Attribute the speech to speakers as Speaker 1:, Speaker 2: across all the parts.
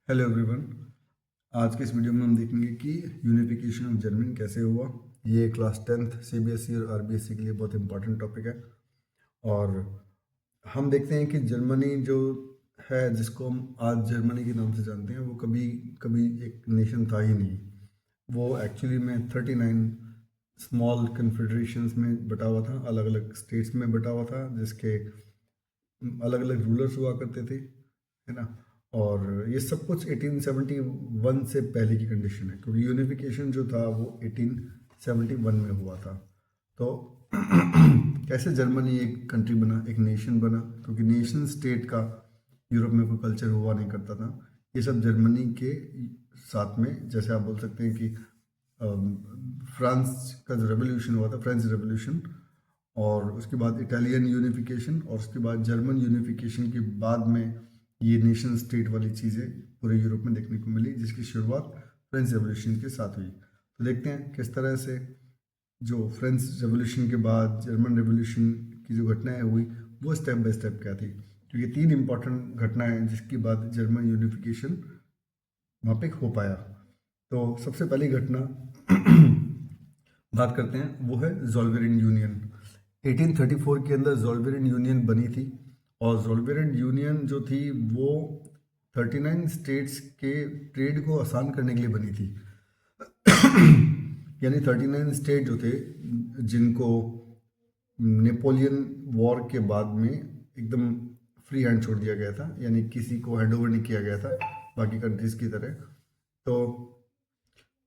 Speaker 1: Hello everyone. आज के इस वीडियो में हम देखेंगे कि यूनिफिकेशन ऑफ जर्मनी कैसे हुआ। ये क्लास 10th सीबीएसई और आरबीएसई के लिए बहुत इंपॉर्टेंट टॉपिक है। और हम देखते हैं कि जर्मनी जो है, जिसको हम आज जर्मनी के नाम से जानते हैं, वो कभी कभी एक नेशन था ही नहीं। वो एक्चुअली में 39 स्मॉल कन्फेडरेशंस में बटा हुआ था, अलग अलग स्टेट्स में बटा हुआ था, जिसके अलग अलग रूलर्स हुआ करते थे, है ना। और ये सब कुछ 1871 से पहले की कंडीशन है, क्योंकि यूनिफिकेशन जो था वो 1871 में हुआ था। तो कैसे जर्मनी एक कंट्री बना, एक नेशन बना, क्योंकि नेशन स्टेट का यूरोप में कोई कल्चर हुआ नहीं करता था। ये सब जर्मनी के साथ में, जैसे आप बोल सकते हैं कि फ्रांस का जो रेवोल्यूशन हुआ था, फ्रेंच रेवोल्यूशन, और उसके बाद इटालियन यूनिफिकेशन, और उसके बाद जर्मन यूनिफिकेशन के बाद में ये नेशन स्टेट वाली चीज़ें पूरे यूरोप में देखने को मिली, जिसकी शुरुआत फ्रेंच रेवोल्यूशन के साथ हुई। तो देखते हैं किस तरह से जो फ्रेंच रेवोल्यूशन के बाद जर्मन रेवोल्यूशन की जो घटनाएं हुई वो स्टेप बाय स्टेप क्या थी, क्योंकि तीन इंपॉर्टेंट घटनाएं जिसके बाद जर्मन यूनिफिकेशन वहाँ पे हो पाया। तो सबसे पहली घटना बात करते हैं, वो है ज़ोल्वेरियन यूनियन। 1834 के अंदर ज़ोल्वेरियन यूनियन बनी थी, और ज़ोल्वेरियन यूनियन जो थी वो 39 स्टेट्स के ट्रेड को आसान करने के लिए बनी थी। यानी 39 स्टेट जो थे, जिनको नेपोलियन वॉर के बाद में एकदम फ्री हैंड छोड़ दिया गया था, यानी किसी को हैंड ओवर नहीं किया गया था बाकी कंट्रीज़ की तरह। तो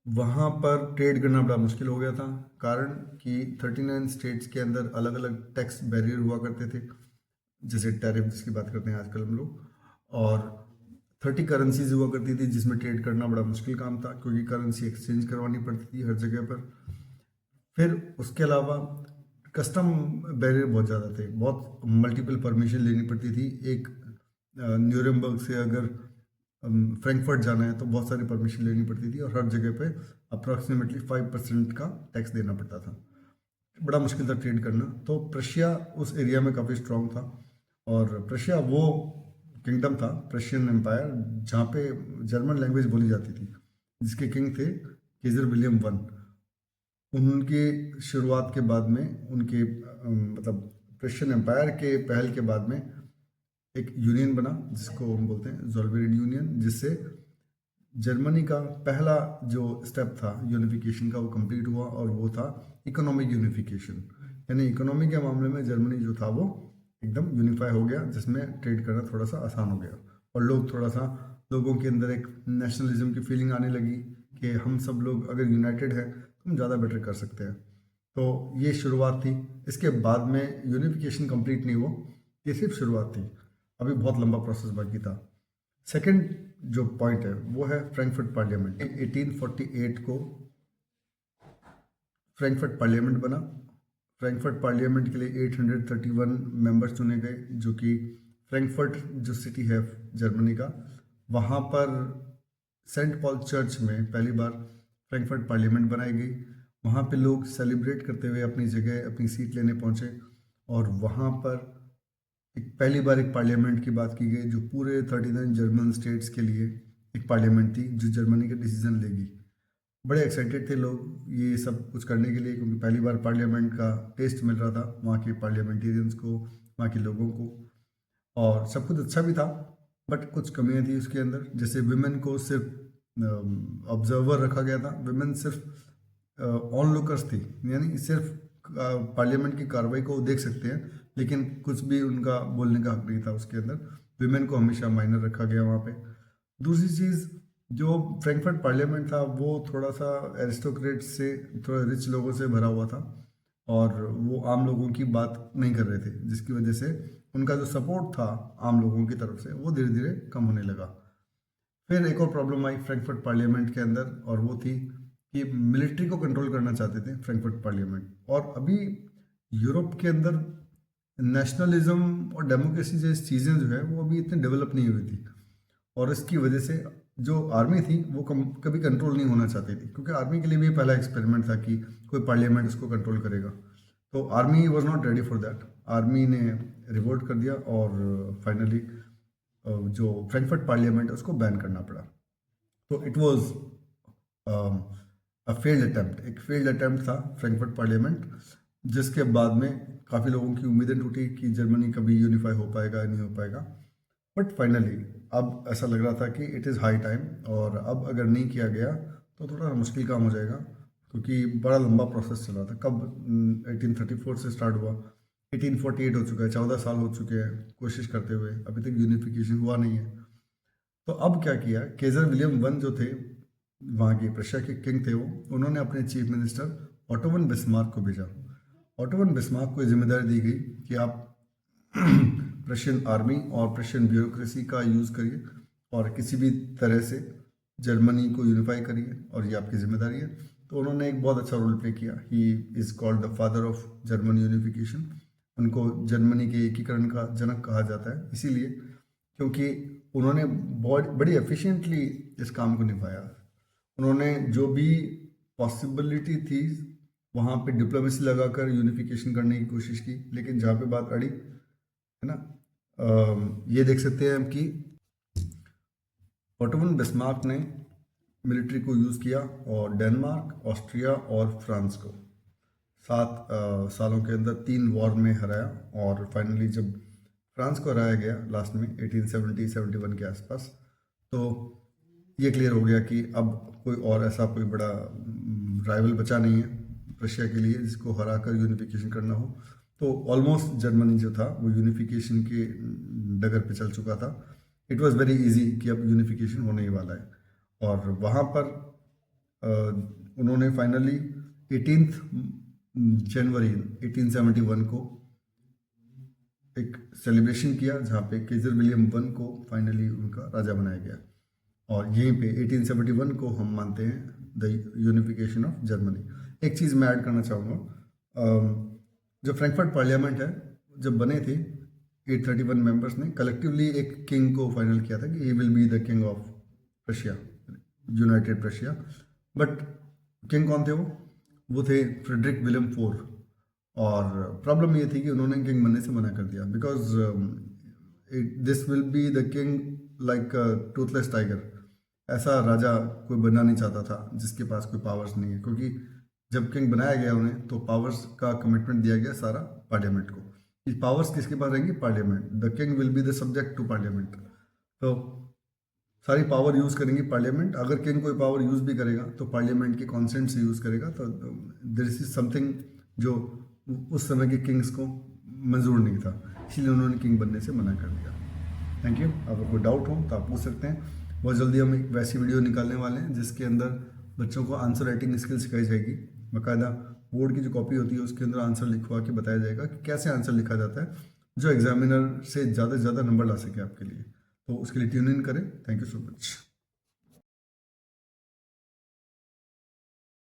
Speaker 1: वहाँ पर ट्रेड करना बड़ा मुश्किल हो गया था, कारण कि 39 स्टेट्स के अंदर अलग अलग टैक्स बैरियर हुआ करते थे, जैसे टैरिफ जिसकी बात करते हैं आजकल हम लोग। और 30 करेंसीज हुआ करती थी, जिसमें ट्रेड करना बड़ा मुश्किल काम था, क्योंकि करेंसी एक्सचेंज करवानी पड़ती थी हर जगह पर। फिर उसके अलावा कस्टम बैरियर बहुत ज़्यादा थे, बहुत मल्टीपल परमिशन लेनी पड़ती थी। एक न्यूरेमबर्ग से अगर फ्रैंकफर्ट जाना है तो बहुत सारी परमिशन लेनी पड़ती थी, और हर जगह पे अप्रॉक्सीमेटली 5% का टैक्स देना पड़ता था। बड़ा मुश्किल था ट्रेड करना। तो प्रशिया उस एरिया में काफ़ी स्ट्रांग था, और प्रशिया वो किंगडम था, प्रशियन एम्पायर, जहाँ पे जर्मन लैंग्वेज बोली जाती थी, जिसके किंग थे केजर विलियम वन। उनके शुरुआत के बाद में उनके मतलब प्रशियन एम्पायर के पहल के बाद में एक यूनियन बना, जिसको हम बोलते हैं ज़ोल्वेरियन यूनियन, जिससे जर्मनी का पहला जो स्टेप था यूनिफिकेशन का वो कंप्लीट हुआ, और वो था इकोनॉमिक यूनिफिकेशन। यानी इकोनॉमी के मामले में जर्मनी जो था वो एकदम यूनिफाई हो गया, जिसमें ट्रेड करना थोड़ा सा आसान हो गया, और लोगों के अंदर एक नेशनलिज्म की फीलिंग आने लगी कि हम सब लोग अगर यूनाइटेड है तो हम ज़्यादा बेटर कर सकते हैं। तो ये शुरुआत थी। इसके बाद में यूनिफिकेशन कंप्लीट नहीं हुआ, ये सिर्फ शुरुआत थी, अभी बहुत लंबा प्रोसेस बाकी था। सेकंड जो पॉइंट है वो है फ्रैंकफर्ट पार्लियामेंट। 1848 को फ्रैंकफर्ट पार्लियामेंट बना। फ्रैंकफर्ट पार्लियामेंट के लिए 831 मेंबर्स चुने गए, जो कि फ्रैंकफर्ट जो सिटी है जर्मनी का, वहाँ पर सेंट पॉल चर्च में पहली बार फ्रैंकफर्ट पार्लियामेंट बनाई गई। वहाँ पे लोग सेलिब्रेट करते हुए अपनी जगह, अपनी सीट लेने पहुँचे, और वहाँ पर पहली बार एक पार्लियामेंट की बात की गई, जो पूरे 39 जर्मन स्टेट्स के लिए एक पार्लियामेंट थी, जो जर्मनी का डिसीजन लेगी। बड़े एक्साइटेड थे लोग ये सब कुछ करने के लिए, क्योंकि पहली बार पार्लियामेंट का टेस्ट मिल रहा था वहाँ के पार्लियामेंटेरियंस को, वहाँ के लोगों को, और सब कुछ अच्छा भी था। बट कुछ कमियां थी उसके अंदर, जैसे विमेन को सिर्फ ऑब्जर्वर रखा गया था। विमेन सिर्फ ऑन लुकर्स थी, यानी सिर्फ पार्लियामेंट की कार्रवाई को देख सकते हैं, लेकिन कुछ भी उनका बोलने का हक नहीं था उसके अंदर। विमेन को हमेशा माइनर रखा गया वहाँ पे। दूसरी चीज़, जो फ्रैंकफर्ट पार्लियामेंट था वो थोड़ा सा एरिस्टोक्रेट से, थोड़ा रिच लोगों से भरा हुआ था, और वो आम लोगों की बात नहीं कर रहे थे, जिसकी वजह से उनका जो सपोर्ट था आम लोगों की तरफ से वो धीरे धीरे कम होने लगा। फिर एक और प्रॉब्लम आई फ्रैंकफर्ट पार्लियामेंट के अंदर, और वो थी कि मिलिट्री को कंट्रोल करना चाहते थे फ्रैंकफर्ट पार्लियामेंट। और अभी यूरोप के अंदर नेशनलिज्म और डेमोक्रेसी जैसी चीज़ें जो है वो अभी इतनी डेवलप नहीं हुई थी, और इसकी वजह से जो आर्मी थी वो कभी कंट्रोल नहीं होना चाहती थी, क्योंकि आर्मी के लिए भी पहला एक्सपेरिमेंट था कि कोई पार्लियामेंट उसको कंट्रोल करेगा। तो army was not ready for that. Army ने रिवोल्ट कर दिया, और फाइनली जो फ्रैंकफर्ट पार्लियामेंट है उसको बैन करना पड़ा। तो इट वाज एक फेल्ड अटेम्प्ट था फ्रैंकफर्ट पार्लियामेंट, जिसके बाद में काफ़ी लोगों की उम्मीदें टूटी कि जर्मनी कभी यूनिफाई हो पाएगा नहीं हो पाएगा। बट फाइनली अब ऐसा लग रहा था कि इट इज़ हाई टाइम, और अब अगर नहीं किया गया तो थोड़ा मुश्किल काम हो जाएगा, क्योंकि बड़ा लंबा प्रोसेस चल रहा था। कब 1834 से स्टार्ट हुआ, 1848 हो चुका है, 14 साल हो चुके हैं कोशिश करते हुए, अभी तक यूनिफिकेशन हुआ नहीं है। तो अब क्या किया, केजर विलियम वन जो थे वहाँ के प्रशिया के किंग थे, वो उन्होंने अपने chief minister auto von Bismarck को भेजा। ऑटो वन बिस्मार्क को जिम्मेदारी दी गई कि आप प्रशियन आर्मी और प्रशियन ब्यूरोक्रेसी का यूज़ करिए और किसी भी तरह से जर्मनी को यूनिफाई करिए, और ये आपकी जिम्मेदारी है। तो उन्होंने एक बहुत अच्छा रोल प्ले किया। He is called the father of German unification. उनको जर्मनी के एकीकरण का जनक कहा जाता है, इसीलिए क्योंकि उन्होंने बहुत बड़ी एफिशिएंटली इस काम को निभाया। उन्होंने जो भी पॉसिबिलिटी थी वहाँ पे डिप्लोमेसी लगाकर यूनिफिकेशन करने की कोशिश की, लेकिन जहाँ पे बात अड़ी है ना, ये देख सकते हैं हम कि ऑटो वन बिस्मार्क ने मिलिट्री को यूज़ किया और डेनमार्क, ऑस्ट्रिया और फ्रांस को 7 सालों के अंदर 3 वॉर में हराया। और फाइनली जब फ्रांस को हराया गया लास्ट में 1870-71 के आसपास, तो ये क्लियर हो गया कि अब कोई और ऐसा कोई बड़ा राइवल बचा नहीं है रशिया के लिए जिसको हरा कर यूनिफिकेशन करना हो। तो ऑलमोस्ट जर्मनी जो था वो यूनिफिकेशन के डगर पे चल चुका था। इट वाज वेरी इजी कि अब यूनिफिकेशन होने ही वाला है। और वहाँ पर उन्होंने फाइनली 18 जनवरी 1871 को एक सेलिब्रेशन किया, जहाँ पे केजर विलियम वन को फाइनली उनका राजा बनाया गया। और यहीं पे 1871 को हम मानते हैं द यूनिफिकेशन ऑफ जर्मनी। एक चीज़ मैं ऐड करना चाहूँगा, जो फ्रैंकफर्ट पार्लियामेंट है जब बने थे 831 मेंबर्स ने कलेक्टिवली एक किंग को फाइनल किया था कि he will be the king of Russia, United Russia. But king कौन थे वो थे फ्रेडरिक विलियम IV। और प्रॉब्लम ये थी कि उन्होंने किंग बनने से मना कर दिया, because this will be the king like Toothless tiger. ऐसा राजा कोई बनना नहीं चाहता था जिसके पास कोई पावर्स नहीं है, क्योंकि जब किंग बनाया गया उन्हें तो पावर्स का कमिटमेंट दिया गया सारा पार्लियामेंट को। ये पावर्स किसके पास रहेंगी, parliament. The king will be the subject to parliament. तो सारी पावर यूज़ करेंगी पार्लियामेंट। अगर किंग कोई पावर यूज़ भी करेगा तो पार्लियामेंट के कॉन्सेंट से यूज़ करेगा। तो दिस इज समथिंग जो उस समय के किंग्स को मंजूर नहीं था, इसलिए उन्होंने किंग बनने से मना कर दिया। Thank you. अगर कोई डाउट हो तो आप पूछ सकते हैं। बहुत जल्दी हम एक वैसी वीडियो निकालने वाले हैं जिसके अंदर बच्चों को आंसर राइटिंग स्किल सिखाई जाएगी। बाकायदा बोर्ड की जो कॉपी होती है उसके अंदर आंसर लिखवा के बताया जाएगा कि कैसे आंसर लिखा जाता है, जो एग्जामिनर से ज़्यादा नंबर ला सके आपके लिए। तो उसके लिए ट्यून इन करें। Thank you so much.